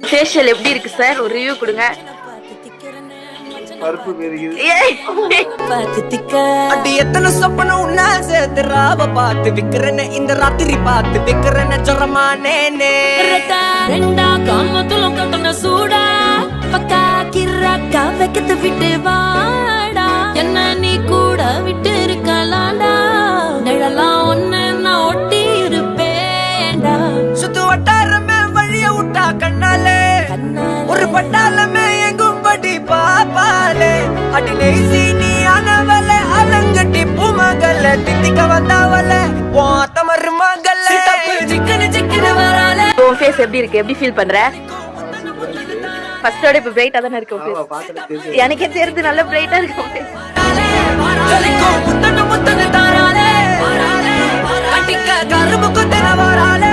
Facial எப்படி இருக்கு sir? ஒரு ரிவ்யூ கொடுங்க. பருப்பு பெருகுது. அடி எத்தனை சொப்பன உன்னா சேர்த்துறாவ பார்த்து விக்கிறேன்னு இந்த ராத்திரி பார்த்து விக்கிறேன்னு சொல்றமானே ரெண்டா காமத்துலம் கட்டண சூடா பக்கா கிராக்கா வைக்கத்து விட்டு வாடா என்ன நீ கூட விட்டு இருக்கலாடா நிழலாம் ஒன்னு நான் ஒட்டி இருப்பேன்டா சுத்து வட்டாரமே வழிய விட்டா கண்ணாலே ஒரு பட்டாளமே எங்கும் படி பாப்பாலே அடி நெய்சி நீ ஆனவளே அலங்கட்டி பூமகல்ல தித்திக்க வந்தாவளே ஓத்த மருமகல்ல சிக்கன சிக்கன வராலே. உன் ஃபேஸ் எப்படி இருக்கு? எப்படி ஃபீல் பண்ற? ஃபர்ஸ்டோட இப்ப பிரைட்டா தானே இருக்கு உன் ஃபேஸ். எனக்கே தெரியுது நல்ல பிரைட்டா இருக்கு உன் ஃபேஸ். முத்தன முத்தன தாராலே அடிக்க கரும்பு குத்தன வராலே